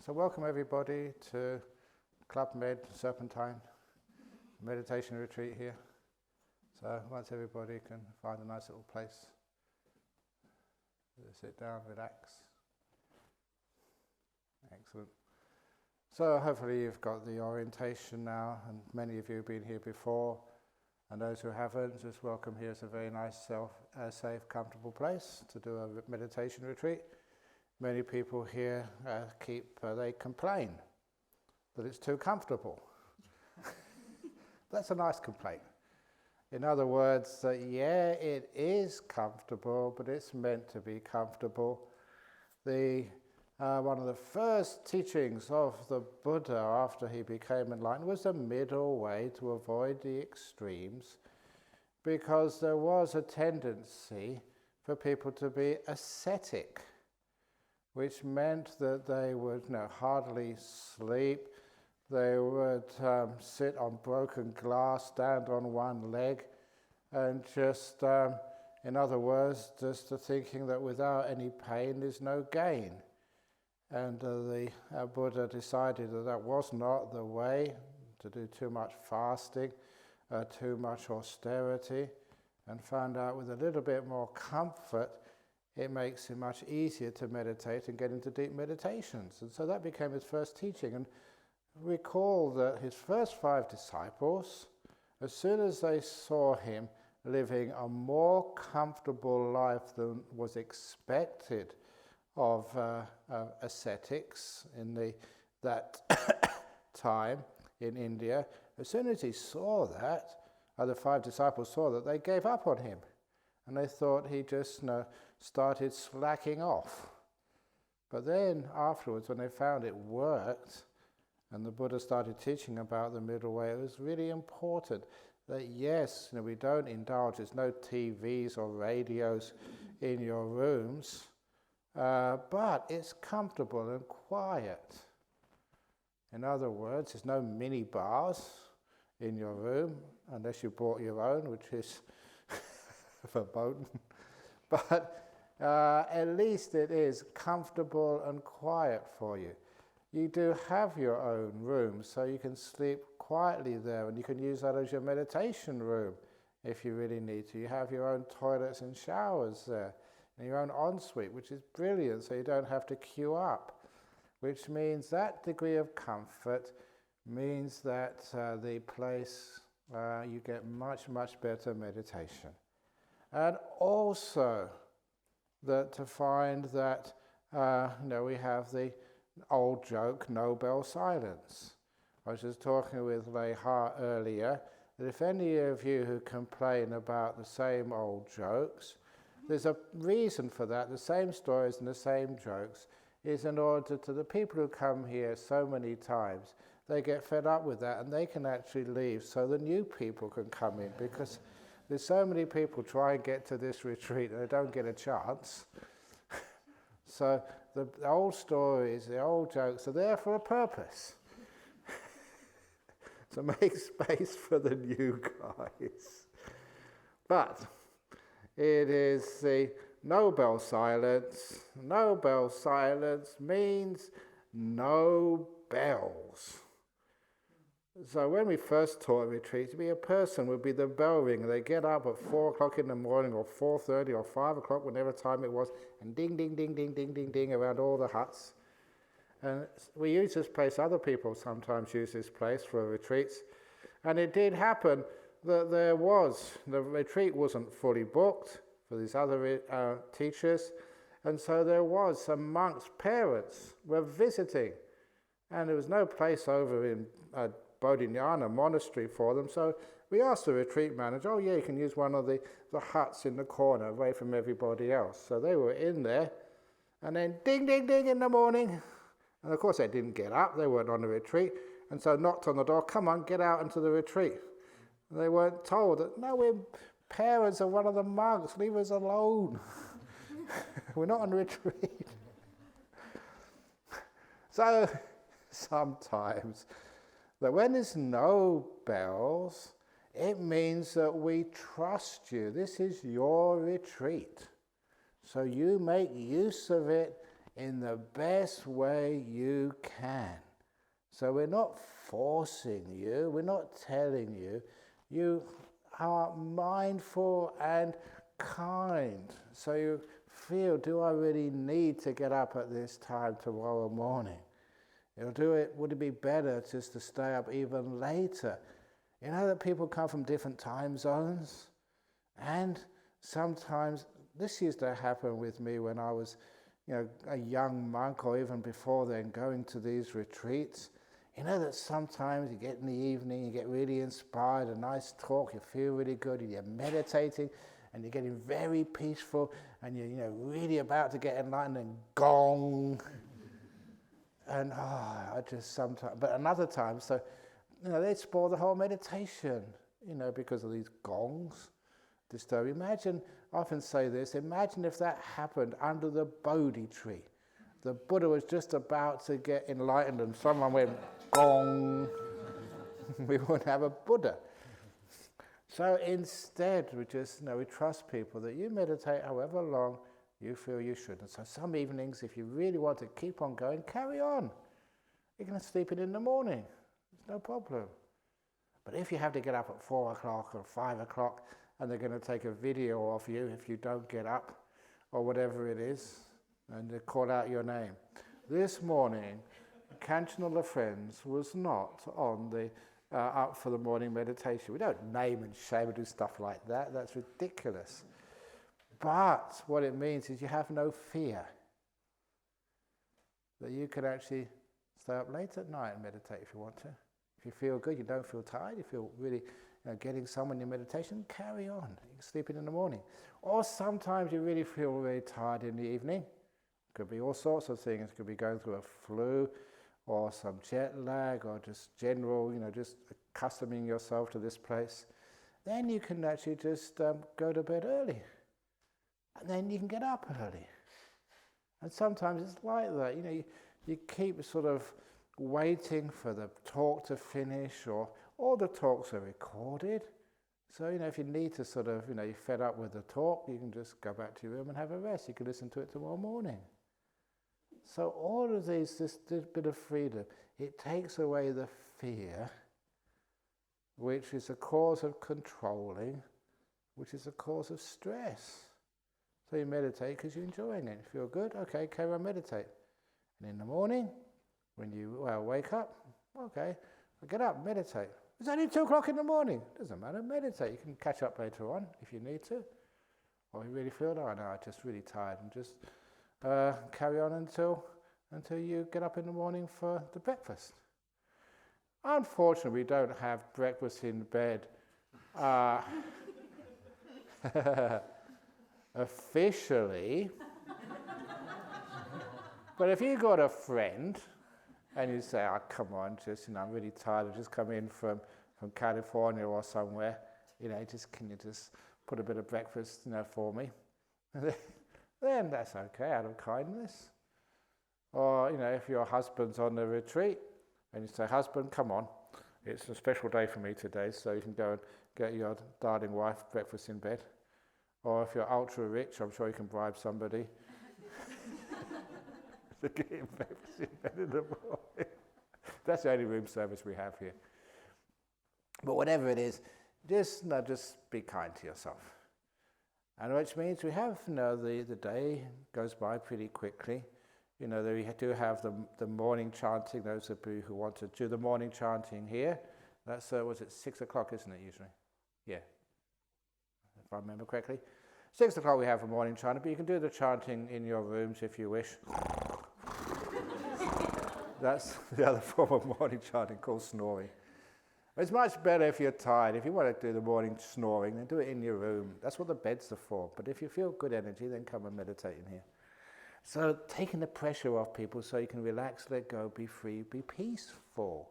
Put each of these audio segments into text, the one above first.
So welcome everybody to Club Med Serpentine meditation retreat here. So once everybody can find a nice little place, sit down, relax. Excellent. So hopefully you've got the orientation now, and many of you have been here before, and those who haven't, just welcome here. It's a very nice, safe, comfortable place to do a meditation retreat. Many people here they complain that it's too comfortable. That's a nice complaint. In other words, it is comfortable, but it's meant to be comfortable. One of the first teachings of the Buddha after he became enlightened was the middle way to avoid the extremes, because there was a tendency for people to be ascetic, which meant that they would hardly sleep. They would sit on broken glass, stand on one leg, and just, in other words, just thinking that without any pain there's no gain. And the Buddha decided that that was not the way to do too much fasting, too much austerity, and found out with a little bit more comfort it makes it much easier to meditate and get into deep meditations. And so that became his first teaching. And recall that his first 5 disciples, as soon as they saw him living a more comfortable life than was expected of ascetics in that time in India, as soon as he saw that, the 5 disciples saw that, they gave up on him. And they thought he just started slacking off. But then afterwards, when they found it worked, and the Buddha started teaching about the middle way, it was really important that yes, we don't indulge, there's no TVs or radios in your rooms, but it's comfortable and quiet. In other words, there's no mini bars in your room, unless you bought your own, which is verboten. But at least it is comfortable and quiet for you. You do have your own room, so you can sleep quietly there, and you can use that as your meditation room if you really need to. You have your own toilets and showers there, and your own ensuite, which is brilliant, so you don't have to queue up, which means that degree of comfort means that the place, you get much, much better meditation. And also that to find that we have the old joke, Nobel silence. I was just talking with Lei Ha earlier that if any of you who complain about the same old jokes, there's a reason for that. The same stories and the same jokes is in order to the people who come here so many times, they get fed up with that and they can actually leave so the new people can come in, because there's so many people try and get to this retreat and they don't get a chance. So the old stories, the old jokes are there for a purpose. So make space for the new guys. But it is the Nobel silence. Nobel silence means no bells. So when we first taught retreats, a person would be the bell ringer. They get up at 4 o'clock in the morning, or 4:30, or 5 o'clock, whenever time it was, and ding, ding, ding, ding, ding, ding, ding around all the huts. And we use this place, other people sometimes use this place for retreats. And it did happen that the retreat wasn't fully booked for these other teachers, and so there was some monks' parents were visiting, and there was no place over in Bodhinyana monastery for them, so we asked the retreat manager, you can use one of the huts in the corner away from everybody else. So they were in there, and then ding, ding, ding in the morning, and of course they didn't get up, they weren't on the retreat, and so knocked on the door, come on, get out into the retreat. And they weren't told that, no, we're parents of one of the monks, leave us alone. We're not on retreat. So sometimes that when there's no bells, it means that we trust you. This is your retreat. So you make use of it in the best way you can. So we're not forcing you, we're not telling you. You are mindful and kind. So you feel, do I really need to get up at this time tomorrow morning? Would it be better just to stay up even later? You know that people come from different time zones, and sometimes this used to happen with me when I was, a young monk, or even before then, going to these retreats. You know that sometimes you get in the evening, you get really inspired, a nice talk, you feel really good, and you're meditating, and you're getting very peaceful, and you're really about to get enlightened, and gong. And I just sometimes, but another time, so they'd spoil the whole meditation, because of these gongs. Imagine, I often say this, imagine if that happened under the Bodhi tree. The Buddha was just about to get enlightened and someone went gong. We wouldn't have a Buddha. So instead, we trust people that you meditate however long you feel you should. And so some evenings, if you really want to keep on going, carry on. You can sleep in the morning. It's no problem. But if you have to get up at 4 o'clock or 5 o'clock and they're going to take a video of you if you don't get up or whatever it is, and they call out your name. This morning, Kanchanala Friends was not on the up for the morning meditation. We don't name and shame and do stuff like that. That's ridiculous. But what it means is you have no fear. That you can actually stay up late at night and meditate if you want to. If you feel good, you don't feel tired, you feel really getting someone in your meditation, carry on. You can sleep in the morning. Or sometimes you really feel very tired in the evening. It could be all sorts of things. It could be going through a flu or some jet lag or just general, just accustoming yourself to this place. Then you can actually just go to bed early. And then you can get up early. And sometimes it's like that. You keep sort of waiting for the talk to finish, or all the talks are recorded. So, if you need to sort of, you're fed up with the talk, you can just go back to your room and have a rest. You can listen to it tomorrow morning. So all of this bit of freedom, it takes away the fear, which is a cause of controlling, which is a cause of stress. So you meditate because you're enjoying it. You feel good? Okay, carry on meditate. And in the morning, when you wake up, okay, get up, meditate. It's only 2 o'clock in the morning. Doesn't matter, meditate. You can catch up later on if you need to. Or you really feel, I'm just really tired, and just carry on until you get up in the morning for the breakfast. Unfortunately, we don't have breakfast in bed officially. But if you got a friend and you say, come on, I'm really tired, I've just come in from California or somewhere, can you just put a bit of breakfast, for me? Then that's okay, out of kindness. Or, if your husband's on the retreat and you say, husband, come on, it's a special day for me today, so you can go and get your darling wife breakfast in bed. Or if you're ultra rich, I'm sure you can bribe somebody to get him breakfast in bed in the morning. That's the only room service we have here. But whatever it is, just be kind to yourself. And which means we have, the day goes by pretty quickly. We do have the morning chanting, those of you who want to do the morning chanting here. That's, was it 6 o'clock, isn't it, usually? Yeah, if I remember correctly. 6 o'clock we have a morning chanting, but you can do the chanting in your rooms if you wish. That's the other form of morning chanting called snoring. It's much better if you're tired. If you want to do the morning snoring, then do it in your room. That's what the beds are for. But if you feel good energy, then come and meditate in here. So taking the pressure off people so you can relax, let go, be free, be peaceful.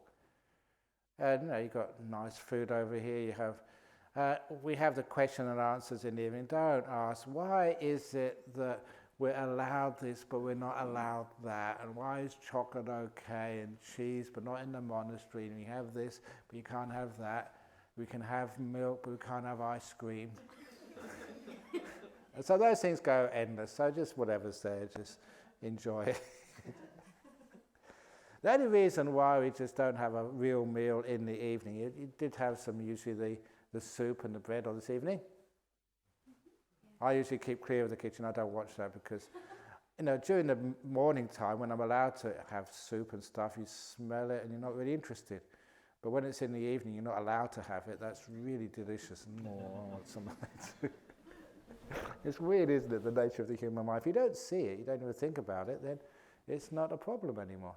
And you've got nice food over here. You have, we have the question and answers in the evening. Don't ask, why is it that we're allowed this but we're not allowed that? And why is chocolate okay and cheese but not in the monastery? And we have this but you can't have that. We can have milk but we can't have ice cream. And so those things go endless. So just whatever's there, just, enjoy it. The only reason why we just don't have a real meal in the evening, you did have some, usually the soup and the bread on this evening. I usually keep clear of the kitchen. I don't watch that because, during the morning time when I'm allowed to have soup and stuff, you smell it and you're not really interested. But when it's in the evening, you're not allowed to have it. That's really delicious. It's weird, isn't it, the nature of the human mind? If you don't see it, you don't even think about it, then it's not a problem anymore.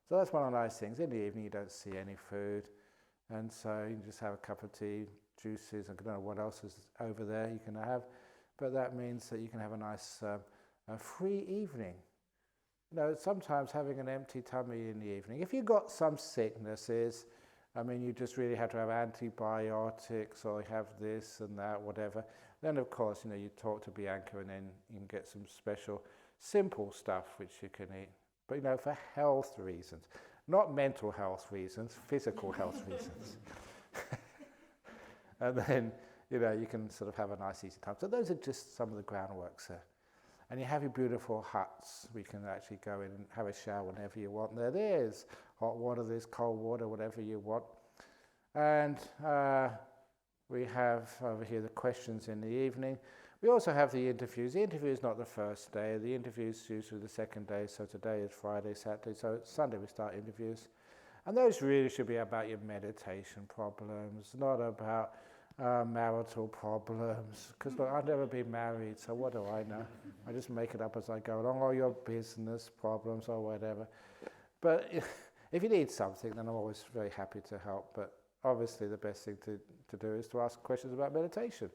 So that's one of the nice things. In the evening, you don't see any food. And so you can just have a cup of tea, juices, I don't know what else is over there you can have. But that means that you can have a nice free evening. Sometimes having an empty tummy in the evening. If you've got some sicknesses, you just really have to have antibiotics or have this and that, whatever. Then, of course, you talk to Bianca and then you can get some special, simple stuff which you can eat. But, for health reasons, not mental health reasons, physical health reasons. And then, you can sort of have a nice, easy time. So those are just some of the groundworks there. And you have your beautiful huts. We can actually go in and have a shower whenever you want. There's hot water, there's cold water, whatever you want. And we have over here the questions in the evening. We also have the interviews. The interview is not the first day. The interview is usually the second day. So today is Friday, Saturday. So Sunday we start interviews. And those really should be about your meditation problems, not about marital problems. Because I've never been married, so what do I know? I just make it up as I go along, or your business problems or whatever. But if you need something, then I'm always very happy to help. But obviously the best thing to do is to ask questions about meditation.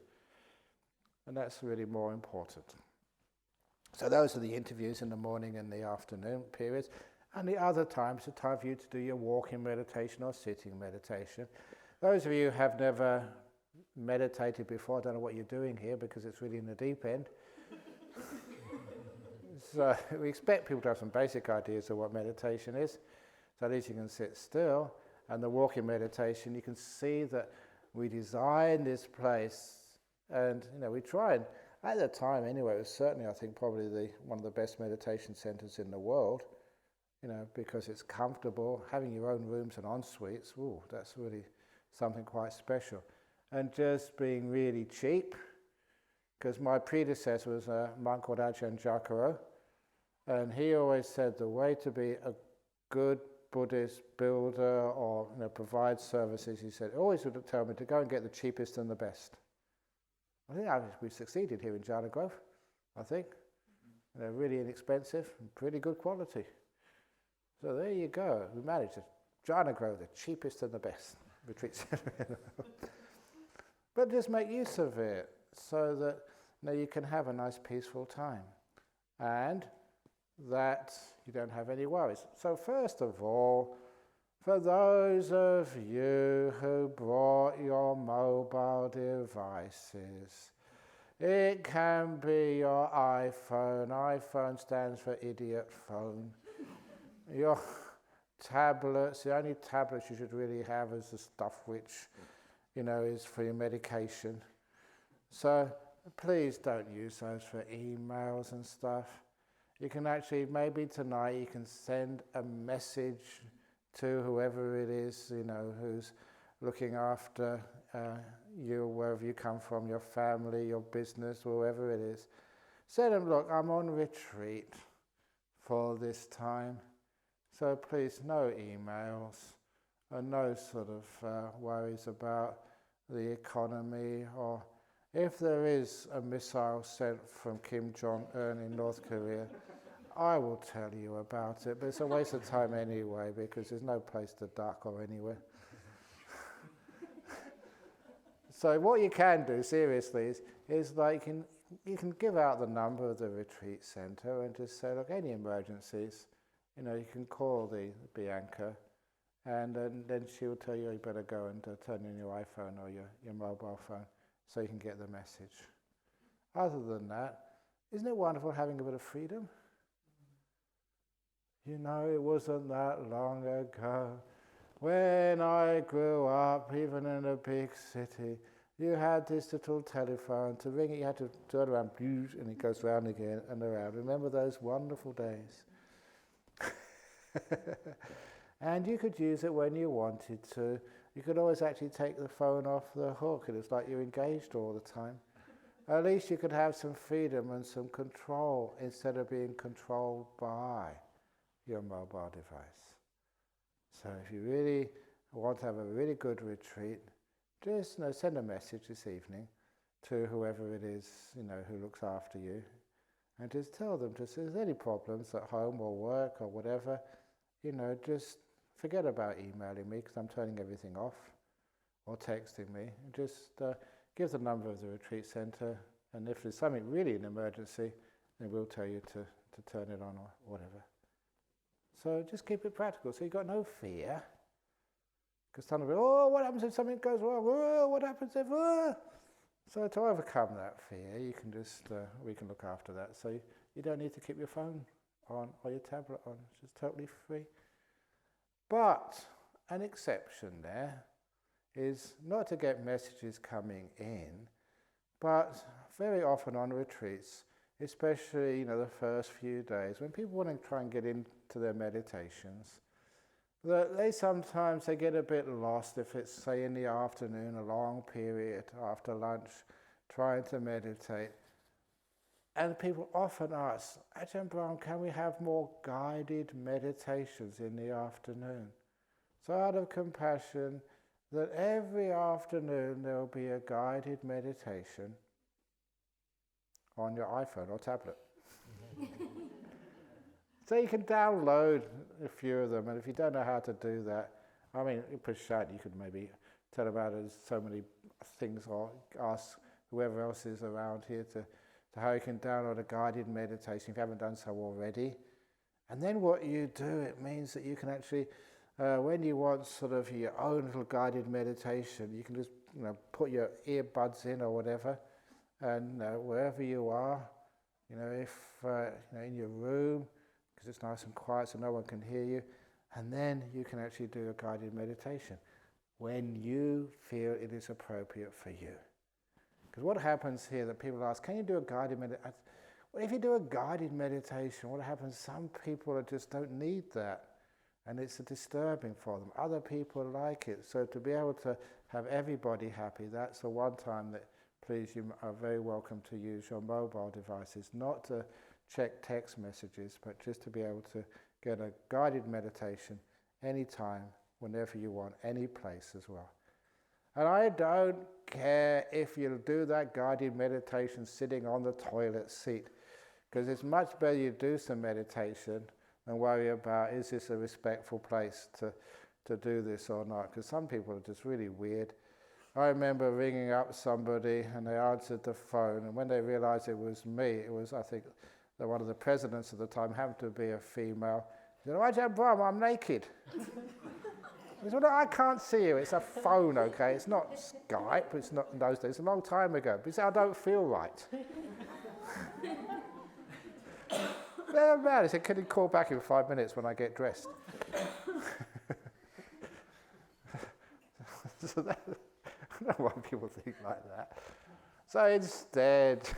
And that's really more important. So those are the interviews in the morning and the afternoon periods. And the other times, the time for you to do your walking meditation or sitting meditation. Those of you who have never meditated before, I don't know what you're doing here because it's really in the deep end. So we expect people to have some basic ideas of what meditation is. So at least you can sit still. And the walking meditation, you can see that we design this place. And, we try and, at the time anyway, it was certainly, I think, probably one of the best meditation centers in the world, because it's comfortable. Having your own rooms and en-suites, that's really something quite special. And just being really cheap, because my predecessor was a monk called Ajahn, and he always said the way to be a good Buddhist builder or provide services, he said, always would tell me to go and get the cheapest and the best. I think we've succeeded here in Jhana Grove, I think. They're really inexpensive and pretty good quality. So there you go. We managed it. Jhana Grove, the cheapest and the best retreat center. But just make use of it so that you can have a nice peaceful time and that you don't have any worries. So first of all, for those of you who brought your mobile devices, it can be your iPhone. iPhone stands for idiot phone. Your tablets, the only tablets you should really have is the stuff which, is for your medication. So please don't use those for emails and stuff. You can actually, maybe tonight, you can send a message to whoever it is, who's looking after you, wherever you come from, your family, your business, whoever it is. Say to them, look, I'm on retreat for this time, so please, no emails and no sort of worries about the economy, or if there is a missile sent from Kim Jong-un in North Korea, I will tell you about it, but it's a waste of time anyway because there's no place to duck or anywhere. So what you can do, seriously, is like you can give out the number of the retreat center and just say, look, any emergencies, you can call the Bianca, and then she'll tell you you better go and turn in your iPhone or your mobile phone so you can get the message. Other than that, isn't it wonderful having a bit of freedom? It wasn't that long ago when I grew up, even in a big city, You had this little telephone to ring it, you had to turn around, and it goes round again and around. Remember those wonderful days? And you could use it when you wanted to. You could always actually take the phone off the hook, and it's like you're engaged all the time. At least you could have some freedom and some control instead of being controlled by your mobile device. So if you really want to have a really good retreat, just send a message this evening to whoever it is, who looks after you, and just tell them, if there's any problems at home or work or whatever, just forget about emailing me because I'm turning everything off, or texting me. Just give the number of the retreat centre, and if there's something really an emergency, then we'll tell you to turn it on or whatever. So just keep it practical. So you've got no fear. Because some of it, what happens if something goes wrong? What happens if... So to overcome that fear, you can we can look after that. So you don't need to keep your phone on or your tablet on. It's just totally free. But an exception there is not to get messages coming in, but very often on retreats, especially the first few days, when people want to try and get into their meditations, that they sometimes get a bit lost if it's, say, in the afternoon, a long period after lunch, trying to meditate. And people often ask, Ajahn Brahm, can we have more guided meditations in the afternoon? So out of compassion, that every afternoon there will be a guided meditation on your iPhone or tablet. So you can download a few of them, and if you don't know how to do that, you could maybe tell about it as so many things, or ask whoever else is around here to how you can download a guided meditation if you haven't done so already. And then what you do, it means that you can actually, when you want sort of your own little guided meditation, you can just put your earbuds in or whatever, and wherever you are, if in your room, because it's nice and quiet so no one can hear you, and then you can actually do a guided meditation when you feel it is appropriate for you. Because what happens here, that people ask, can you do a guided meditation? Well, if you do a guided meditation, what happens, some people just don't need that, and it's disturbing for them. Other people like it, so to be able to have everybody happy, that's the one time that, please, you are very welcome to use your mobile devices, not to check text messages, but just to be able to get a guided meditation anytime, whenever you want, any place as well. And I don't care if you'll do that guided meditation sitting on the toilet seat, because it's much better you do some meditation than worry about, is this a respectful place to do this or not, because some people are just really weird. I remember ringing up somebody and they answered the phone, and when they realized it was me, it was, I think, one of the presidents at the time, happened to be a female. He said, Ajahn Brahm, I'm naked. He said, I can't see you, it's a phone, okay? It's not Skype, it's not in those days, it's a long time ago. But he said, I don't feel right. Very bad. He said, can you call back in 5 minutes when I get dressed? So that, I don't know why people think like that. So instead,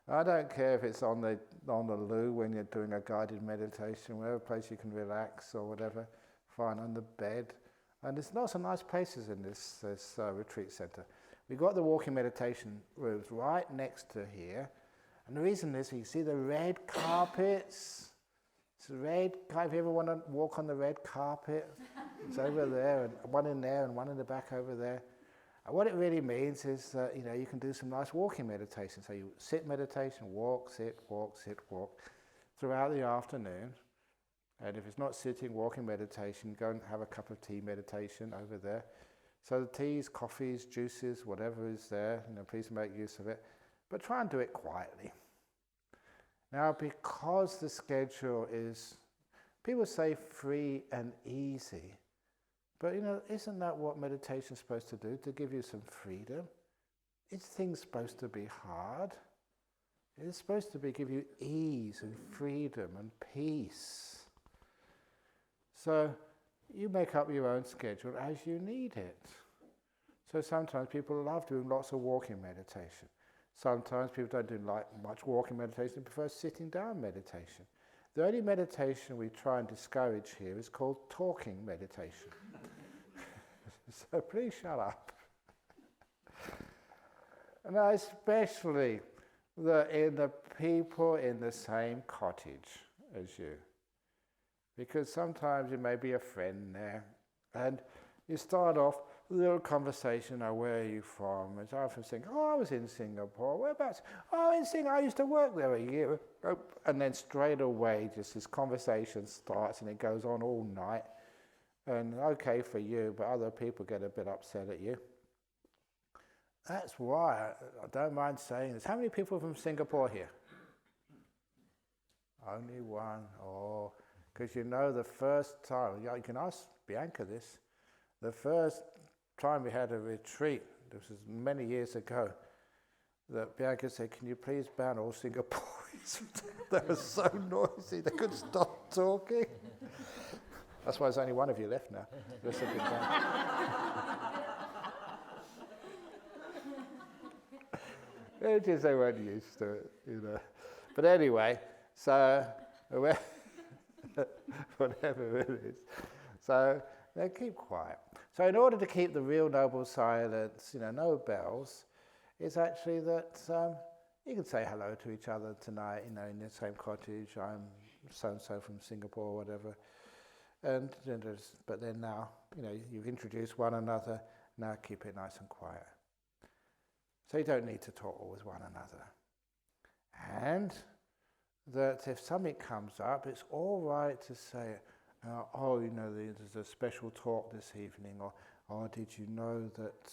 I don't care if it's on the loo when you're doing a guided meditation, whatever place you can relax or whatever, fine, on the bed. And there's lots of nice places in this retreat centre. We've got the walking meditation rooms right next to here. And the reason is, you see the red carpets? It's a red carpet. If you ever want to walk on the red carpet, it's over there, and one in there and one in the back over there. And what it really means is that you can do some nice walking meditation. So you sit meditation, walk, sit, walk, throughout the afternoon. And if it's not sitting, walking meditation, go and have a cup of tea meditation over there. So the teas, coffees, juices, whatever is there, please make use of it. But try and do it quietly. Now, because the schedule is, people say free and easy, but isn't that what meditation is supposed to do, to give you some freedom? Is things supposed to be hard? It's supposed to give you ease and freedom and peace. So you make up your own schedule as you need it. So sometimes people love doing lots of walking meditation. Sometimes people don't do like much walking meditation, they prefer sitting down meditation. The only meditation we try and discourage here is called talking meditation. So please shut up. And especially in the people in the same cottage as you. Because sometimes you may be a friend there, and you start off with a little conversation, where are you from? And I often think, I was in Singapore. Whereabouts? Oh, in Singapore, I used to work there a year. And then straight away, just this conversation starts, and it goes on all night. And okay for you, but other people get a bit upset at you. That's why I don't mind saying this. How many people from Singapore here? Only one. Oh, because the first time, you can ask Bianca this, the first time we had a retreat, this was many years ago, that Bianca said, can you please ban all Singaporeans? They were so noisy, they couldn't stop talking. That's why there's only one of you left now. That's a good time. It's just they weren't used to it, But anyway, so whatever it is. So they keep quiet. So in order to keep the real noble silence, no bells, it's actually that you can say hello to each other tonight, in the same cottage. I'm so-and-so from Singapore or whatever. And but then now, you've introduced one another, now keep it nice and quiet. So you don't need to talk with one another. And that if something comes up, it's all right to say, there's a special talk this evening, or did you know that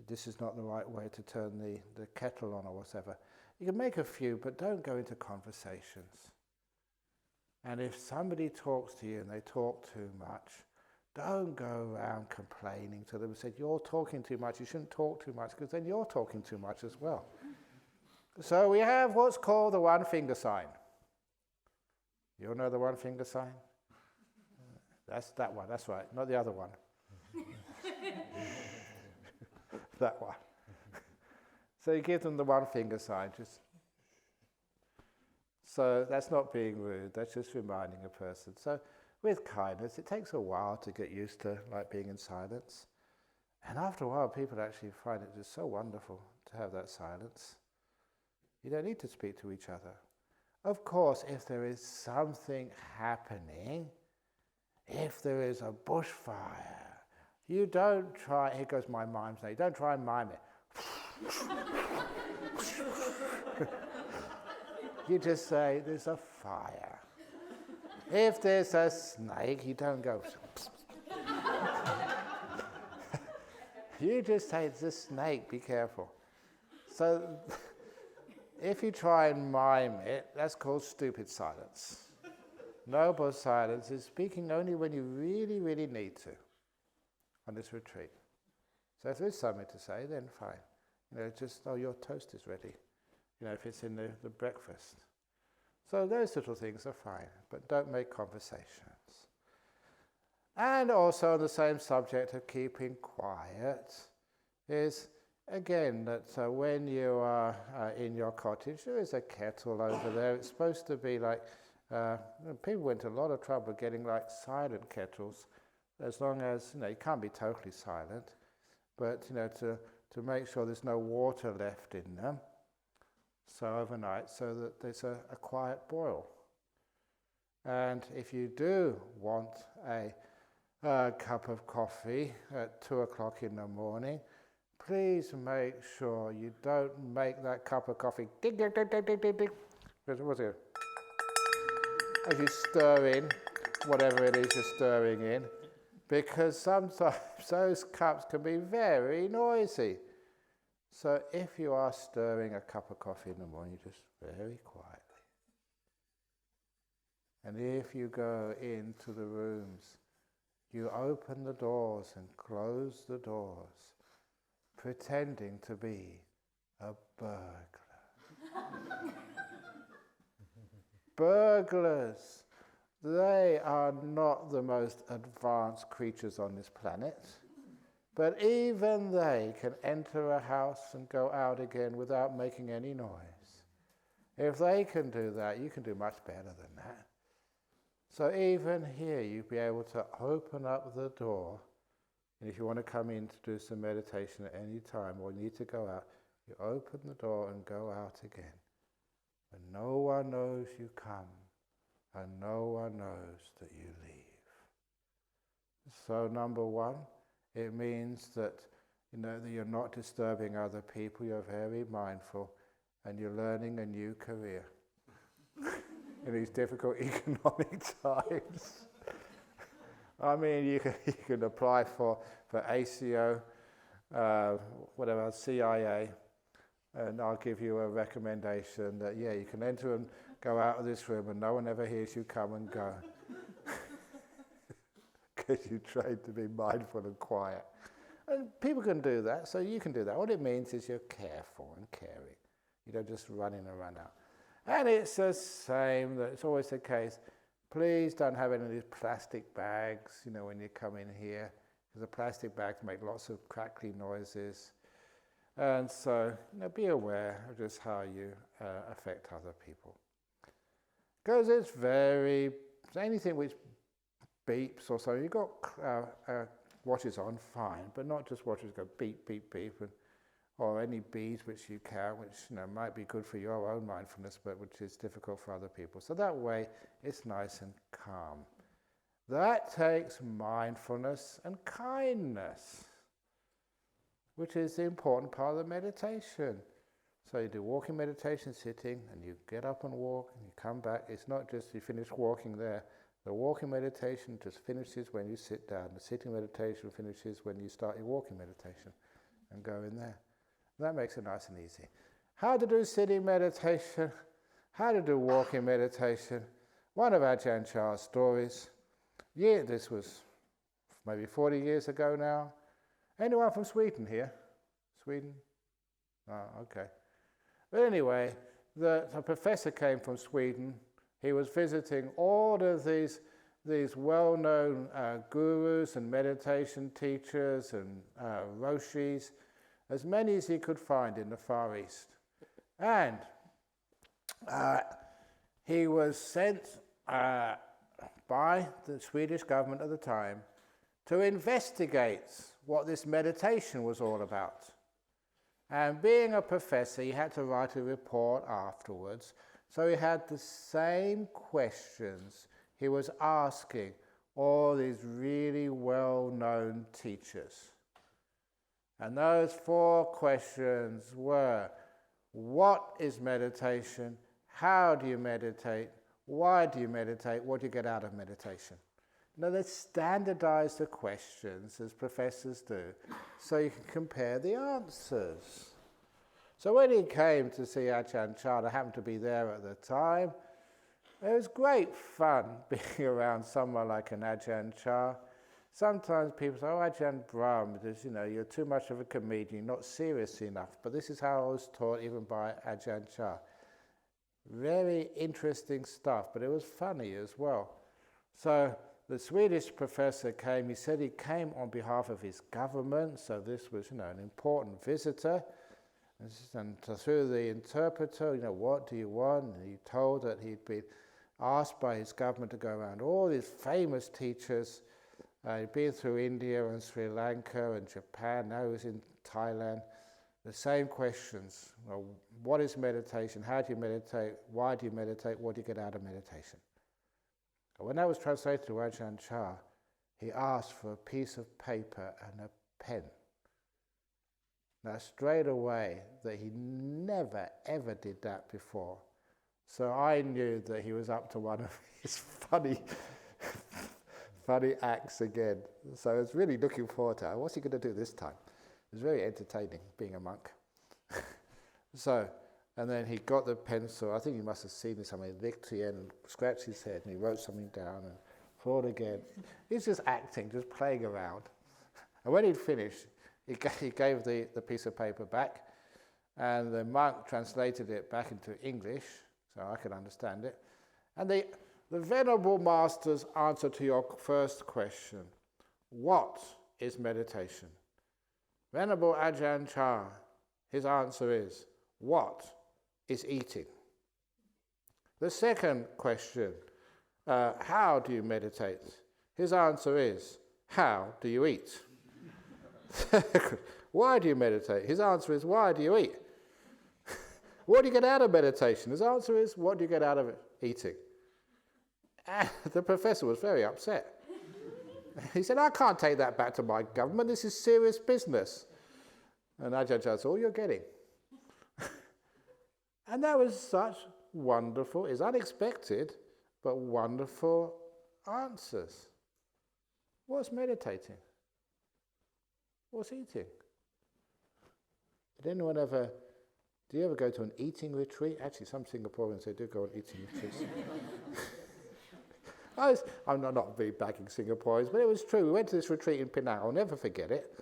this is not the right way to turn the kettle on, or whatever. You can make a few, but don't go into conversations. And if somebody talks to you and they talk too much, don't go around complaining to them and say, you're talking too much, you shouldn't talk too much, because then you're talking too much as well. So we have what's called the one finger sign. You all know the one finger sign? That's that one, that's right, not the other one. That one. So you give them the one finger sign, so that's not being rude, that's just reminding a person. So with kindness, it takes a while to get used to being in silence. And after a while, people actually find it just so wonderful to have that silence. You don't need to speak to each other. Of course, if there is something happening, if there is a bushfire, you don't try, here goes my mime saying, don't try and mime it. You just say, there's a fire. If there's a snake, you don't go. You just say, it's a snake, be careful. So if you try and mime it, that's called stupid silence. Noble silence is speaking only when you really, really need to on this retreat. So if there's something to say, then fine. Your toast is ready. If it's in the breakfast. So those little things are fine, but don't make conversations. And also on the same subject of keeping quiet is, again, that when you are in your cottage, there is a kettle over there. It's supposed to be people went to a lot of trouble getting silent kettles, as long as, you can't be totally silent, but, to make sure there's no water left in them. So overnight, so that there's a quiet boil. And if you do want a cup of coffee at 2 o'clock in the morning, please make sure you don't make that cup of coffee ding, ding, ding, ding, ding, ding, ding. What's it? As you stir in, whatever it is you're stirring in, because sometimes those cups can be very noisy. So if you are stirring a cup of coffee in the morning, just very quietly. And if you go into the rooms, you open the doors and close the doors, pretending to be a burglar. Burglars they are not the most advanced creatures on this planet, but even they can enter a house and go out again without making any noise. If they can do that, you can do much better than that. So even here, you'll be able to open up the door, and if you want to come in to do some meditation at any time or need to go out, you open the door and go out again. And no one knows you come, and no one knows that you leave. So number one, it means that that you're not disturbing other people, you're very mindful, and you're learning a new career in these difficult economic times. I mean, you can apply for ACO, whatever, CIA, and I'll give you a recommendation that, yeah, you can enter and go out of this room and no one ever hears you come and go. Because you trained to be mindful and quiet. And people can do that, so you can do that. What it means is you're careful and caring. You don't just run in and run out. And it's the same, that it's always the case. Please don't have any of these plastic bags, when you come in here, because the plastic bags make lots of crackly noises. And so, be aware of just how you affect other people. Because it's anything which beeps or so, you've got watches on, fine, but not just watches go beep, beep, beep, or any beads which you count, which might be good for your own mindfulness, but which is difficult for other people. So that way, it's nice and calm. That takes mindfulness and kindness, which is the important part of the meditation. So you do walking meditation, sitting, and you get up and walk, and you come back. It's not just you finish walking there. The walking meditation just finishes when you sit down. The sitting meditation finishes when you start your walking meditation and go in there. That makes it nice and easy. How to do sitting meditation, how to do walking meditation. One of Ajahn Chah's stories. Yeah, this was maybe 40 years ago now. Anyone from Sweden here? Sweden? Oh, okay. But anyway, a professor came from Sweden. He was visiting all of these well-known gurus and meditation teachers and roshis, as many as he could find in the Far East. And he was sent by the Swedish government at the time to investigate what this meditation was all about. And being a professor, he had to write a report afterwards. So he had the same questions he was asking all these really well-known teachers. And those 4 questions were, what is meditation? How do you meditate? Why do you meditate? What do you get out of meditation? They standardize the questions, as professors do, so you can compare the answers. So when he came to see Ajahn Chah, I happened to be there at the time, it was great fun being around someone like an Ajahn Chah. Sometimes people say, oh, Ajahn Brahm, you're too much of a comedian, not serious enough. But this is how I was taught even by Ajahn Chah. Very interesting stuff, but it was funny as well. So the Swedish professor came, he said he came on behalf of his government, so this was, an important visitor. And through the interpreter, what do you want? And he told that he'd been asked by his government to go around all these famous teachers. He'd been through India and Sri Lanka and Japan, now he was in Thailand. The same questions. What is meditation? How do you meditate? Why do you meditate? What do you get out of meditation? And when that was translated to Ajahn Chah, he asked for a piece of paper and a pen. Now, straight away, that he never, ever did that before. So I knew that he was up to one of his funny acts again. So I was really looking forward to it. What's he going to do this time? It was very entertaining, being a monk. And then he got the pencil. I think he must have seen it somewhere. He licked the end and scratched his head, and he wrote something down and thought again. He's just acting, just playing around. And when he'd finished, he gave the piece of paper back, and the monk translated it back into English, so I could understand it. And The Venerable Master's answer to your first question, what is meditation? Venerable Ajahn Chah, his answer is, what is eating? The second question, how do you meditate? His answer is, how do you eat? Why do you meditate? His answer is, why do you eat? What do you get out of meditation? His answer is, what do you get out of it? Eating. And the professor was very upset. He said, I can't take that back to my government. This is serious business. And Ajahn Chah said, all you're getting. And that was such wonderful, it's unexpected, but wonderful answers. What's meditating? What's eating? Did anyone ever, do you ever go to an eating retreat? Actually, some Singaporeans, they do go on eating retreats. I'm not really bagging Singaporeans, but it was true. We went to this retreat in Penang, I'll never forget it.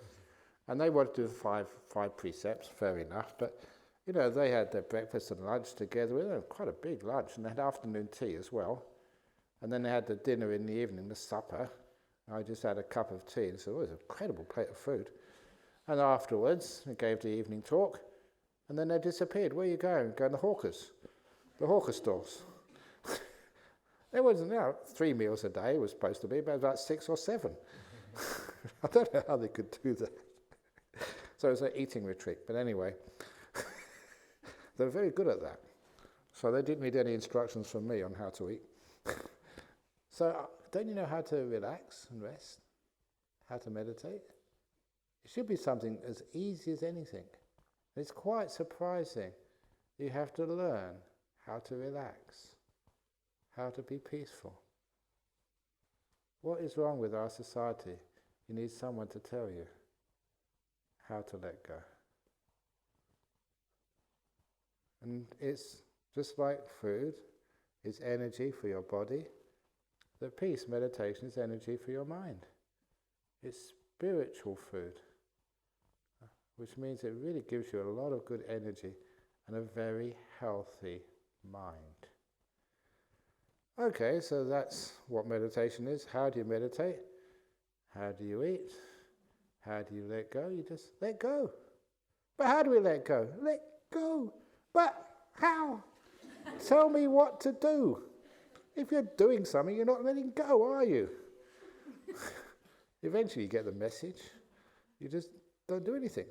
And they wanted to do the five precepts, fair enough, but they had their breakfast and lunch together. It was quite a big lunch, and they had afternoon tea as well. And then they had the dinner in the evening, the supper. I just had a cup of tea, and so it was an incredible plate of food. And afterwards, they gave the evening talk, and then they disappeared. Where are you going? Going to the hawker stalls. There wasn't 3 meals a day, it was supposed to be, but about 6 or 7. I don't know how they could do that. So it was an eating retreat, but anyway. They're very good at that. So they didn't need any instructions from me on how to eat. So don't you know how to relax and rest? How to meditate? It should be something as easy as anything. It's quite surprising. You have to learn how to relax, how to be peaceful. What is wrong with our society? You need someone to tell you how to let go. And it's just like food, it's energy for your body. The peace meditation is energy for your mind. It's spiritual food, which means it really gives you a lot of good energy and a very healthy mind. Okay, so that's what meditation is. How do you meditate? How do you eat? How do you let go? You just let go. But how do we let go? Let go. But how? Tell me what to do. If you're doing something, you're not letting go, are you? Eventually you get the message. You just don't do anything.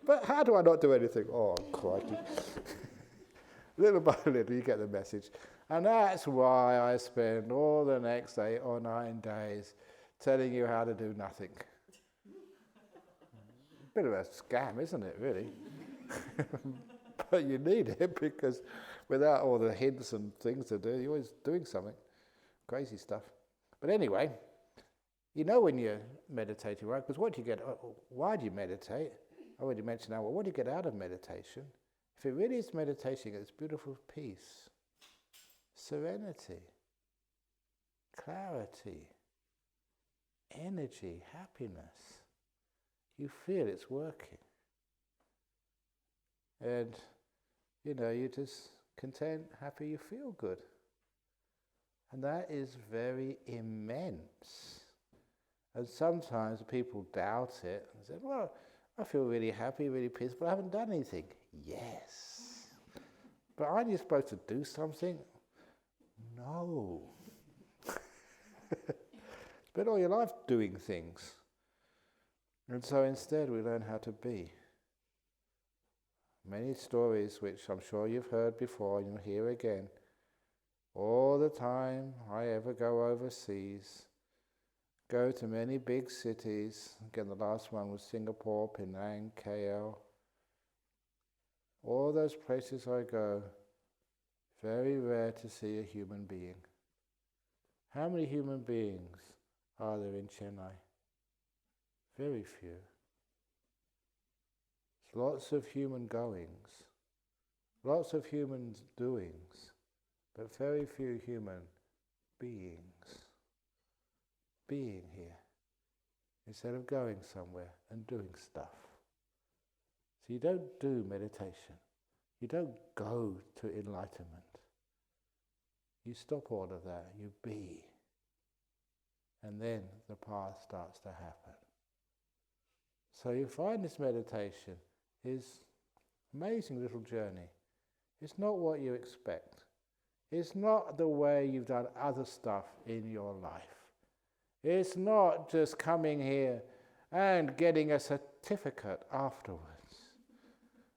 But how do I not do anything? Oh, crikey. Little by little you get the message. And that's why I spend all the next 8 or 9 days telling you how to do nothing. Bit of a scam, isn't it, really? But you need it, because without all the hints and things to do, you're always doing something. Crazy stuff. But anyway, you know when you're meditating, right? Because what do you get? Why do you meditate? I already mentioned that. Well, what do you get out of meditation? If it really is meditation, it's beautiful peace, serenity, clarity, energy, happiness. You feel it's working. And, you're just content, happy, you feel good. And that is very immense. And sometimes people doubt it and say, well, I feel really happy, really peaceful, I haven't done anything. Yes. But aren't you supposed to do something? No. Spend all your life doing things. And so instead we learn how to be. Many stories which I'm sure you've heard before, you'll hear again. All the time I ever go overseas, go to many big cities. Again, the last one was Singapore, Penang, KL. All those places I go, very rare to see a human being. How many human beings are there in Chennai? Very few. Lots of human goings, lots of human doings, but very few human beings. Being here, instead of going somewhere and doing stuff. So you don't do meditation, You don't go to enlightenment. You stop all of that, you be. And then the path starts to happen. So you find this meditation is an amazing little journey. It's not what you expect. It's not the way you've done other stuff in your life. It's not just coming here and getting a certificate afterwards.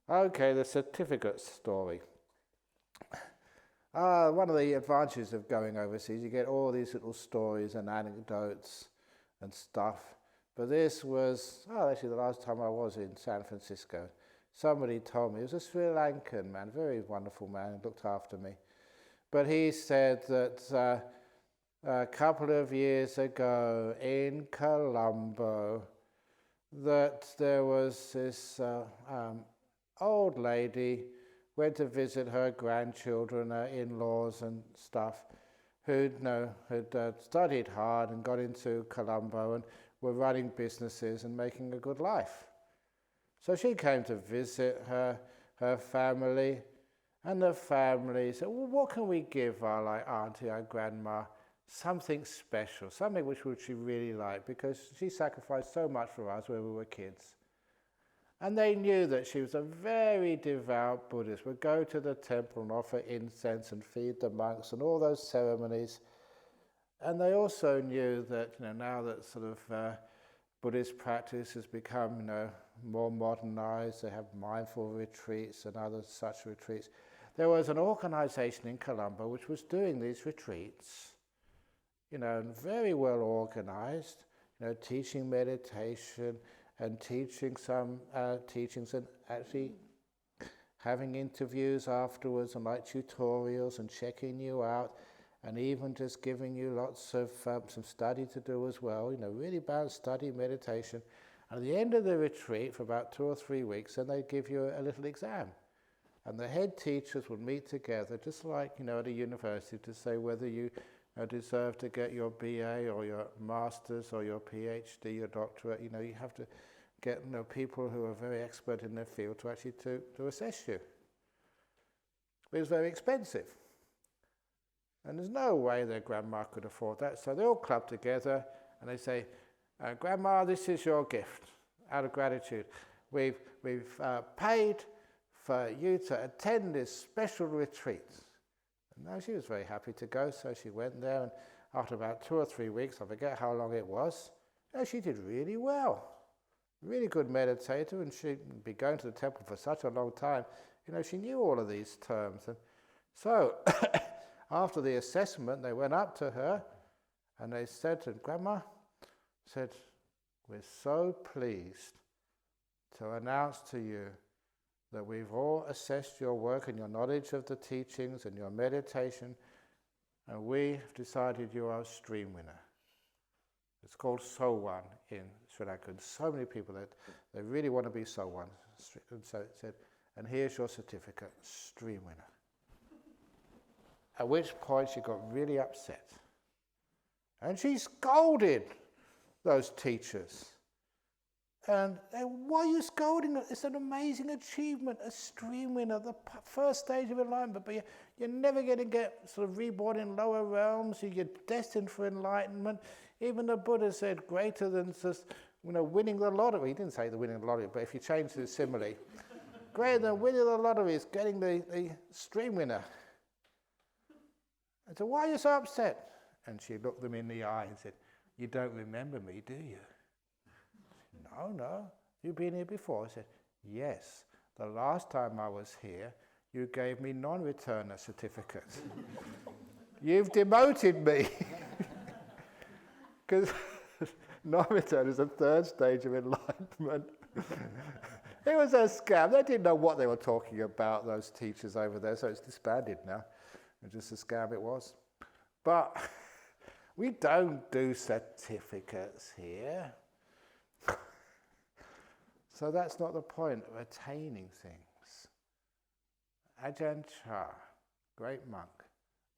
Okay, the certificate story. One of the advantages of going overseas, you get all these little stories and anecdotes and stuff. But this was, actually the last time I was in San Francisco, somebody told me, it was a Sri Lankan man, very wonderful man, looked after me. But he said that a couple of years ago in Colombo, that there was this old lady, went to visit her grandchildren, her in-laws and stuff, who had studied hard and got into Colombo and were running businesses and making a good life. So she came to visit her family, and the family said, well, what can we give our auntie, our grandma? Something special, something which she really liked, because she sacrificed so much for us when we were kids. And they knew that she was a very devout Buddhist, would go to the temple and offer incense and feed the monks and all those ceremonies. And they also knew that now that sort of Buddhist practice has become more modernized, they have mindful retreats and other such retreats. There was an organization in Colombo which was doing these retreats, very well organized, teaching meditation and teaching some teachings and actually having interviews afterwards and tutorials and checking you out and even just giving you lots of some study to do as well, really balanced study, meditation. And at the end of the retreat for about 2 or 3 weeks, then they'd give you a little exam. And the head teachers would meet together, just like, at a university, to say whether you deserve to get your BA or your master's or your PhD, your doctorate. You have to get people who are very expert in their field to actually to assess you. It was very expensive. And there's no way their grandma could afford that. So they all club together and they say, Grandma, this is your gift out of gratitude. We've paid for you to attend this special retreat. And now she was very happy to go, so she went there, and after about 2 or 3 weeks, I forget how long it was, she did really well. Really good meditator, and she'd been going to the temple for such a long time. She knew all of these terms. And so after the assessment, they went up to her and they said to Grandma, we're so pleased to announce to you that we've all assessed your work and your knowledge of the teachings and your meditation, and we've decided you are a stream winner. It's called Sowan in Sri Lanka. So many people that they really want to be Sowan. And so it said, and here's your certificate, stream winner. At which point she got really upset. And she scolded those teachers. And why are you scolding them? It's an amazing achievement, a stream winner, the first stage of enlightenment, but you're never going to get sort of reborn in lower realms. You're destined for enlightenment. Even the Buddha said greater than just winning the lottery. He didn't say the winning the lottery, but if you change the simile, greater than winning the lottery is getting the stream winner. And so why are you so upset? And she looked them in the eye and said, you don't remember me, do you? No, you've been here before. I said, yes, the last time I was here, you gave me non-returner certificate. You've demoted me. Because non-return is the third stage of enlightenment. It was a scam. They didn't know what they were talking about, those teachers over there, so it's disbanded now. It's just a scam it was. But we don't do certificates here. So that's not the point of attaining things. Ajahn Chah, great monk,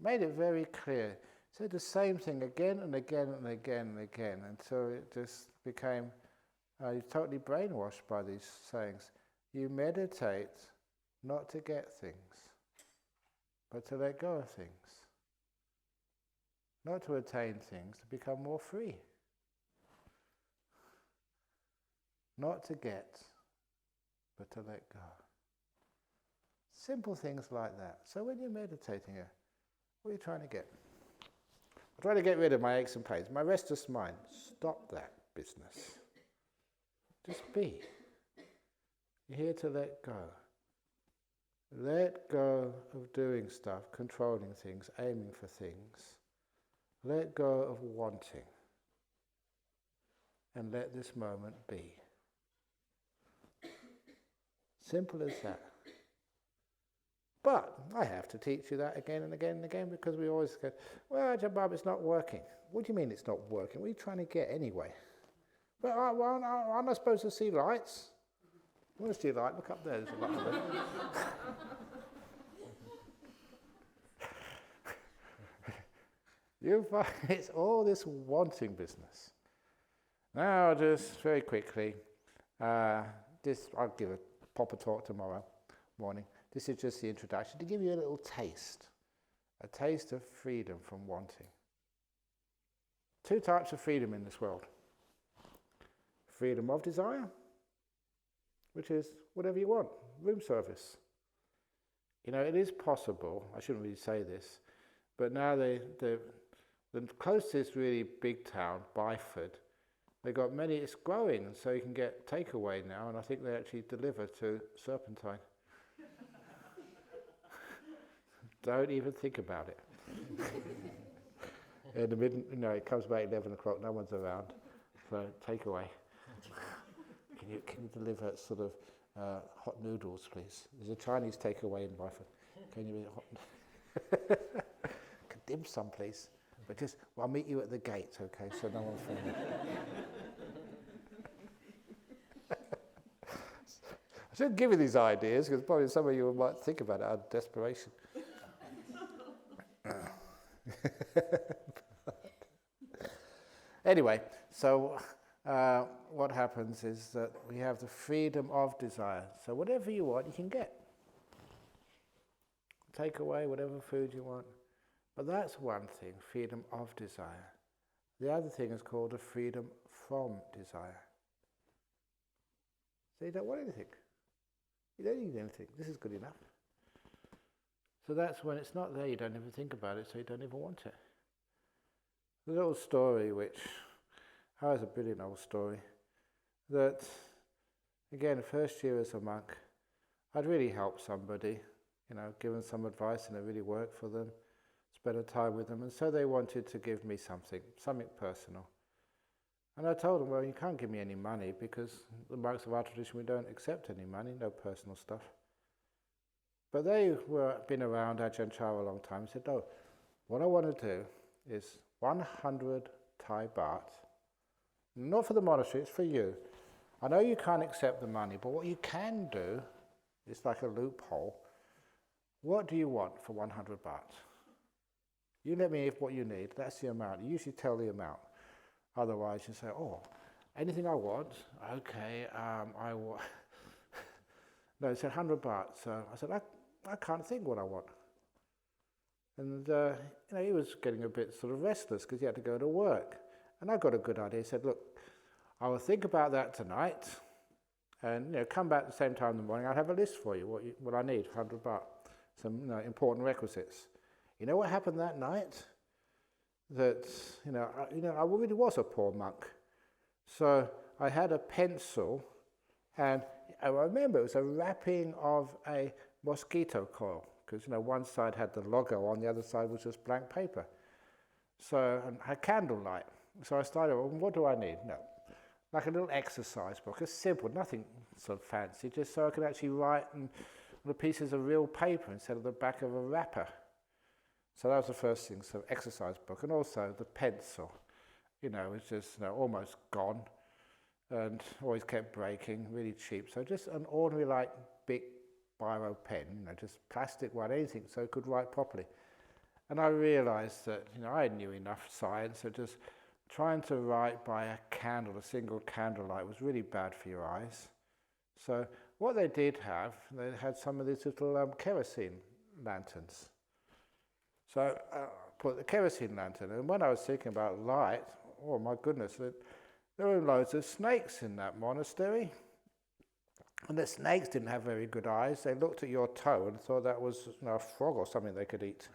made it very clear. Said the same thing again and again and again and again until it just became totally brainwashed by these sayings. You meditate not to get things, but to let go of things. Not to attain things, to become more free. Not to get, but to let go. Simple things like that. So when you're meditating here, what are you trying to get? I'm trying to get rid of my aches and pains, my restless mind. Stop that business. Just be. You're here to let go. Let go of doing stuff, controlling things, aiming for things. Let go of wanting. And let this moment be. Simple as that. But I have to teach you that again and again and again, because we always go, well, Ajahn, it's not working. What do you mean it's not working? What are you trying to get anyway? Well, aren't I supposed to see lights? You want to see a light? Look up there. There's a light there. You find it's all this wanting business. Now, just very quickly, I'll give a proper talk tomorrow morning. This is just the introduction to give you a little taste. A taste of freedom from wanting. 2 types of freedom in this world. Freedom of desire, which is whatever you want, room service. You know, it is possible, I shouldn't really say this, but now the closest really big town, Byford, they've got many, it's growing, and so you can get takeaway now, and I think they actually deliver to Serpentine. Don't even think about it. In the it comes about 11 o'clock, no one's around, so takeaway. Can you deliver sort of hot noodles, please? There's a Chinese takeaway in Byford. Can you hot? Dim sum, please. But just, I'll meet you at the gate, okay? So no one's filming. I shouldn't give you these ideas because probably some of you might think about it out of desperation. Anyway, so what happens is that we have the freedom of desire. So whatever you want, you can get. Take away whatever food you want. But that's one thing, freedom of desire. The other thing is called the freedom from desire. So you don't want anything. You don't need anything. This is good enough. So that's when it's not there, you don't even think about it, so you don't even want it. There's a little story which, it's a brilliant old story, that, again, first year as a monk, I'd really helped somebody, given some advice, and it really worked for them, spent a time with them, and so they wanted to give me something personal. And I told them, well, you can't give me any money, because the monks of our tradition, we don't accept any money, no personal stuff. But they been around Ajahn Chah a long time and said, no, what I want to do is 100 Thai baht, not for the monastery, it's for you. I know you can't accept the money, but what you can do, it's like a loophole. What do you want for 100 baht? You let me know what you need, that's the amount. You usually tell the amount. Otherwise you say, anything I want, okay, I want. No, it said 100 baht, so I said, I can't think what I want. And he was getting a bit sort of restless because he had to go to work. And I got a good idea. He said, look, I will think about that tonight and come back at the same time in the morning. I'll have a list for you, what I need, 100 baht, some important requisites. You know what happened that night? That, I really was a poor monk. So I had a pencil, and I remember it was a wrapping of a mosquito coil, because one side had the logo on, the other side was just blank paper. So, and I had candlelight. So I started, what do I need? No, like a little exercise book. It's simple, nothing sort of fancy, just so I could actually write on the pieces of real paper instead of the back of a wrapper. So that was the first thing, so exercise book. And also the pencil, it's just almost gone and always kept breaking, really cheap. So just an ordinary big biro pen, just plastic one, anything, so it could write properly. And I realized that, I knew enough science, so just trying to write by a candle, a single candlelight, was really bad for your eyes. So what they did have, they had some of these little kerosene lanterns. So I put the kerosene lantern, and when I was thinking about light, oh my goodness, there were loads of snakes in that monastery. And the snakes didn't have very good eyes. They looked at your toe and thought that was a frog or something they could eat.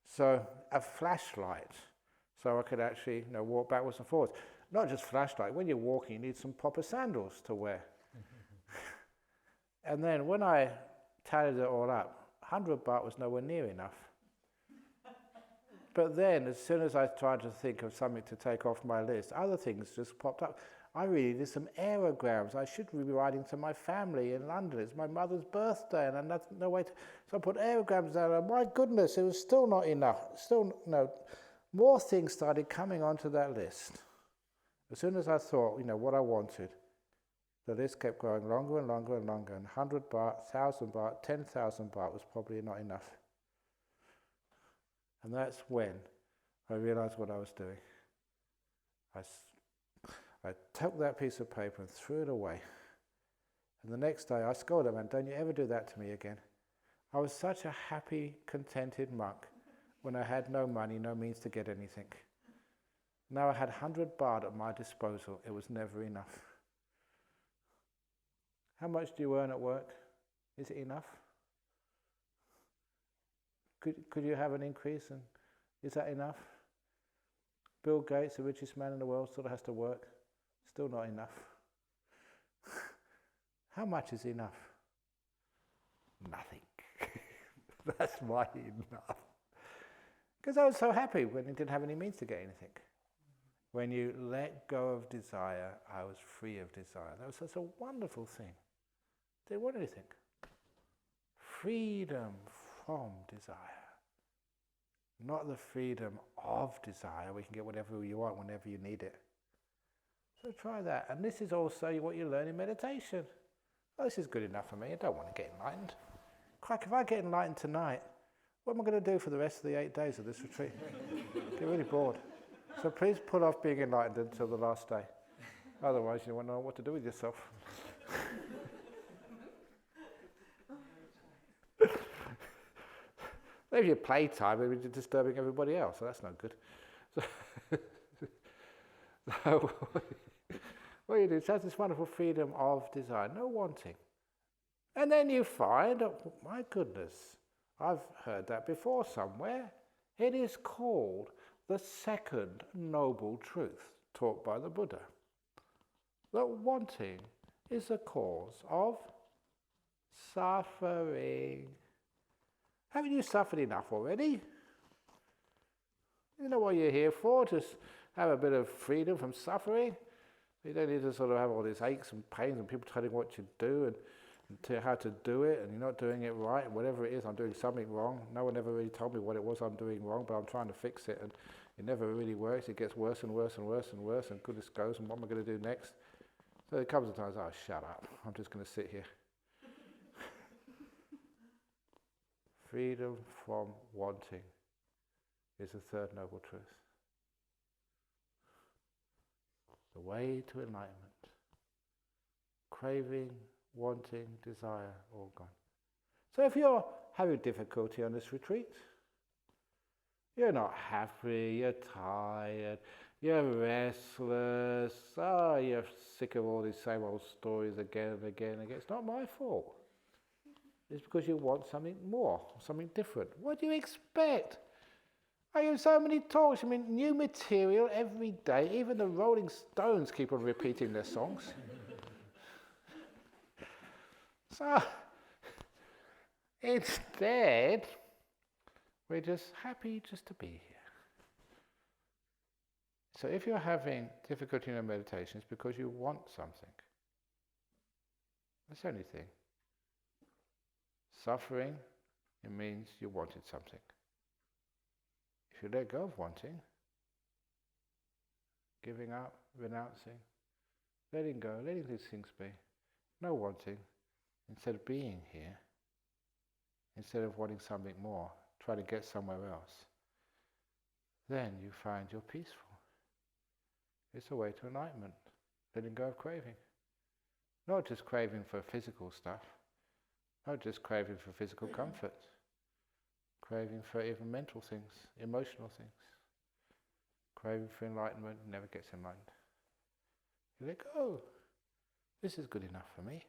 So a flashlight, so I could actually walk backwards and forwards. Not just flashlight, when you're walking you need some proper sandals to wear. And then when I tallied it all up, 100 baht was nowhere near enough. But then, as soon as I tried to think of something to take off my list, other things just popped up. I really did some aerograms. I should be writing to my family in London. It's my mother's birthday, and I had no way to... So I put aerograms down, and my goodness, it was still not enough. More things started coming onto that list. As soon as I thought, what I wanted, the list kept growing longer and longer and longer, and 100 baht, 1,000 baht, 10,000 baht was probably not enough. And that's when I realized what I was doing. I took that piece of paper and threw it away. And the next day I scolded him, don't you ever do that to me again. I was such a happy, contented monk when I had no money, no means to get anything. Now I had 100 baht at my disposal. It was never enough. How much do you earn at work? Is it enough? Could you have an increase, and is that enough? Bill Gates, the richest man in the world, still has to work. Still not enough. How much is enough? Nothing. That's why enough. Because I was so happy when I didn't have any means to get anything. When you let go of desire, I was free of desire. That was such a wonderful thing. Didn't want anything. Freedom from desire. Not the freedom of desire. We can get whatever you want whenever you need it. So try that. And this is also what you learn in meditation. Oh, this is good enough for me. I don't want to get enlightened. Crack, if I get enlightened tonight, what am I going to do for the rest of the 8 days of this retreat? Get really bored. So please put off being enlightened until the last day. Otherwise you won't know what to do with yourself. Maybe your playtime, maybe you're disturbing everybody else, so that's not good. So what you do is have this wonderful freedom of desire, no wanting. And then you find, oh, my goodness, I've heard that before somewhere. It is called the second noble truth taught by the Buddha. That wanting is the cause of suffering. Haven't you suffered enough already? You know what you're here for, just have a bit of freedom from suffering. You don't need to sort of have all these aches and pains and people telling you what to do and tell you how to do it, and you're not doing it right, and whatever it is, I'm doing something wrong. No one ever really told me what it was I'm doing wrong, but I'm trying to fix it, and it never really works. It gets worse and worse and worse and worse, and goodness goes, and what am I going to do next? So there comes a time, oh, shut up, I'm just going to sit here. Freedom from wanting is the third noble truth. The way to enlightenment. Craving, wanting, desire, all gone. So if you're having difficulty on this retreat, you're not happy, you're tired, you're restless, you're sick of all these same old stories again and again and again, it's not my fault. It's because you want something more, something different. What do you expect? I hear so many talks, new material every day. Even the Rolling Stones keep on repeating their songs. So, instead, we're just happy just to be here. So if you're having difficulty in your meditation, it's because you want something. That's the only thing. Suffering, it means you wanted something. If you let go of wanting, giving up, renouncing, letting go, letting these things be, no wanting, instead of being here, instead of wanting something more, try to get somewhere else, then you find you're peaceful. It's a way to enlightenment, letting go of craving. Not just craving for physical stuff, not just craving for physical comfort, craving for even mental things, emotional things, craving for enlightenment, never gets enlightened. You think, oh, this is good enough for me.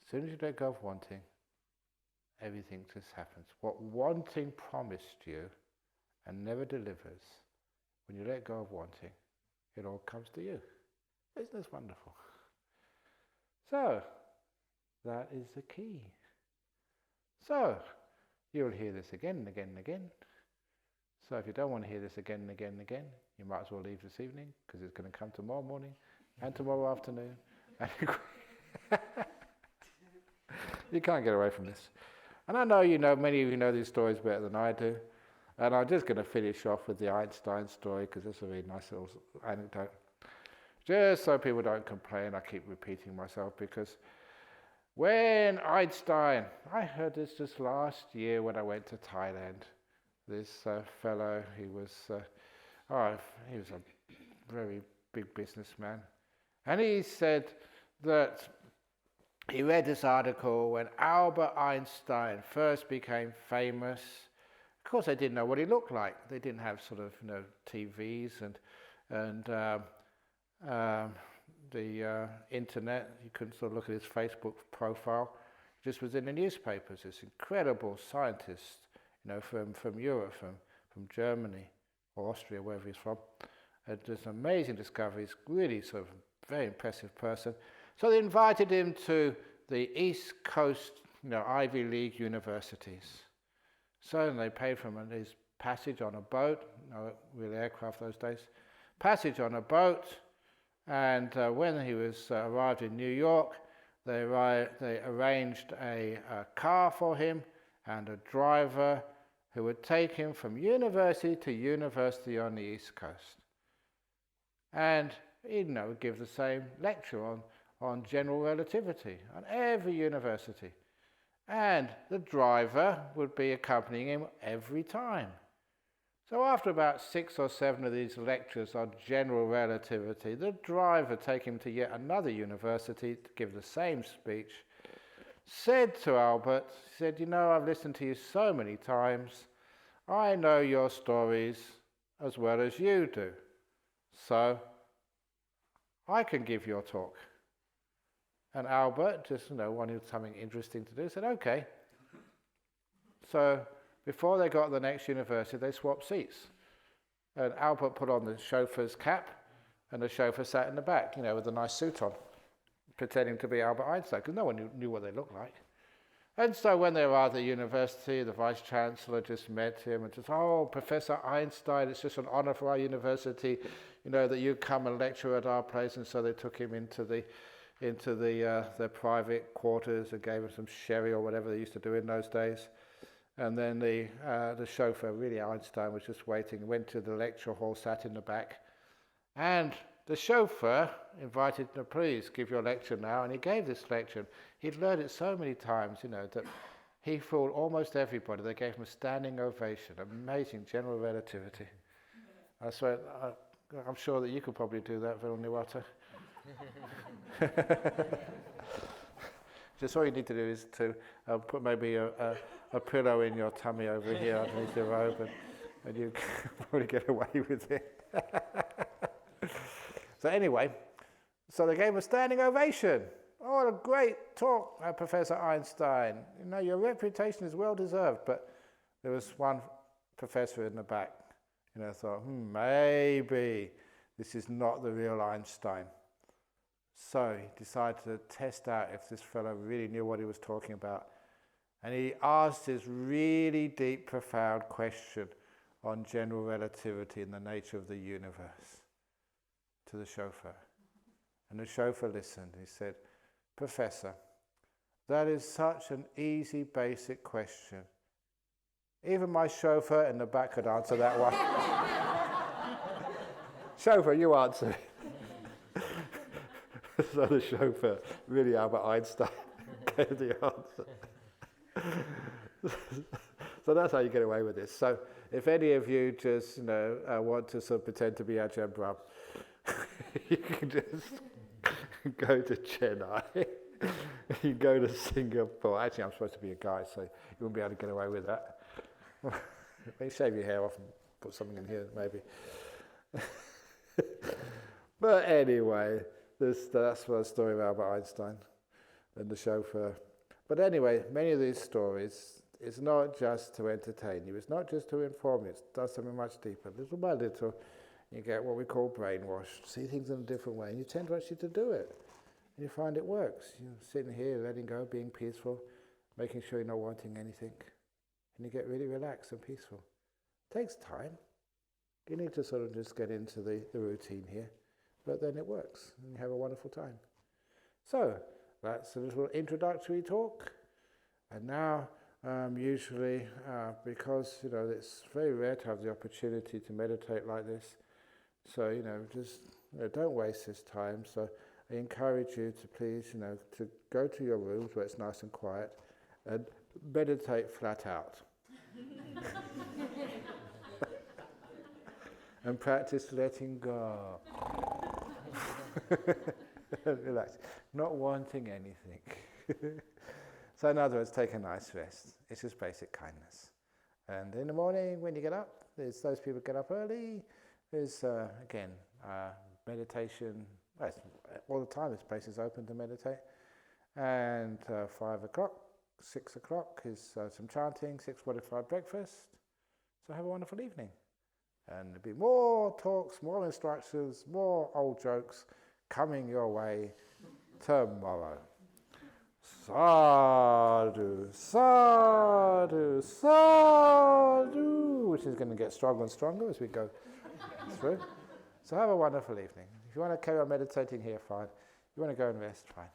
As soon as you let go of wanting, everything just happens. What wanting promised you and never delivers, when you let go of wanting, it all comes to you. Isn't this wonderful? So, that is the key. So, you'll hear this again and again and again. So if you don't want to hear this again and again and again, you might as well leave this evening, because it's going to come tomorrow morning and tomorrow afternoon. And you can't get away from this. And I know many of you know these stories better than I do. And I'm just going to finish off with the Einstein story, because it's a really nice little anecdote. Just so people don't complain, I keep repeating myself, because when Einstein, I heard this just last year when I went to Thailand. This fellow, he was a very big businessman. And he said that he read this article when Albert Einstein first became famous. Of course, they didn't know what he looked like. They didn't have sort of TVs and the internet. You couldn't sort of look at his Facebook profile. It just was in the newspapers. This incredible scientist, from Europe, from Germany or Austria, wherever he's from. Just amazing discoveries. Really sort of very impressive person. So they invited him to the East Coast, Ivy League universities. So they paid for him his passage on a boat, no real aircraft those days, passage on a boat, and when he was arrived in New York, they arranged a car for him and a driver who would take him from university to university on the East Coast. And he'd give the same lecture on general relativity on every university. And the driver would be accompanying him every time. So after about 6 or 7 of these lectures on general relativity, the driver, taking him to yet another university to give the same speech, said to Albert, I've listened to you so many times, I know your stories as well as you do, so I can give your talk. And Albert, just wanted something interesting to do, said, okay. So before they got to the next university, they swapped seats. And Albert put on the chauffeur's cap, and the chauffeur sat in the back, with a nice suit on, pretending to be Albert Einstein, because no one knew what they looked like. And so when they arrived at the university, the vice-chancellor just met him and just, oh, Professor Einstein, it's just an honor for our university, that you come and lecture at our place. And so they took him into their private quarters and gave him some sherry or whatever they used to do in those days. And then the chauffeur, really Einstein, was just waiting, went to the lecture hall, sat in the back. And the chauffeur invited him, please give your lecture now. And he gave this lecture. He'd learned it so many times, that he fooled almost everybody. They gave him a standing ovation. Amazing general relativity. I swear, I'm sure that you could probably do that, Vilniwata. Just all you need to do is to put maybe a pillow in your tummy over here underneath your robe, and you can probably get away with it. So anyway, so they gave him a standing ovation. Oh, what a great talk, Professor Einstein. Your reputation is well deserved. But there was one professor in the back, thought, maybe this is not the real Einstein. So he decided to test out if this fellow really knew what he was talking about. And he asked this really deep, profound question on general relativity and the nature of the universe to the chauffeur. And the chauffeur listened. He said, Professor, that is such an easy, basic question. Even my chauffeur in the back could answer that one. Chauffeur, you answer it. So the chauffeur, really Albert Einstein, gave the answer. So that's how you get away with this. So if any of you just want to sort of pretend to be Ajahn Brahm, you can just go to Chennai, you go to Singapore. Actually, I'm supposed to be a guy, so you wouldn't be able to get away with that. Maybe shave your hair off and put something in here, maybe. But anyway, that's the story of Albert Einstein and the chauffeur. But anyway, many of these stories, it's not just to entertain you. It's not just to inform you. It does something much deeper. Little by little, you get what we call brainwashed. See things in a different way, and you tend to actually to do it. And you find it works. You're sitting here, letting go, being peaceful, making sure you're not wanting anything. And you get really relaxed and peaceful. It takes time. You need to sort of just get into the routine here. But then it works, and you have a wonderful time. So, that's a little introductory talk. And now, usually, because, it's very rare to have the opportunity to meditate like this, so, just don't waste this time. So I encourage you to please, to go to your rooms where it's nice and quiet and meditate flat out. And practice letting go. Relax, not wanting anything. So in other words, take a nice rest. It's just basic kindness. And in the morning when you get up, there's those people get up early. There's, again, meditation. Well, all the time this place is open to meditate. And 5 o'clock, 6 o'clock is some chanting, 6:45 breakfast. So have a wonderful evening. And there'll be more talks, more instructions, more old jokes coming your way tomorrow. Sadhu, sadhu, sadhu, which is going to get stronger and stronger as we go through. So have a wonderful evening. If you want to carry on meditating here, fine. If you want to go and rest, fine.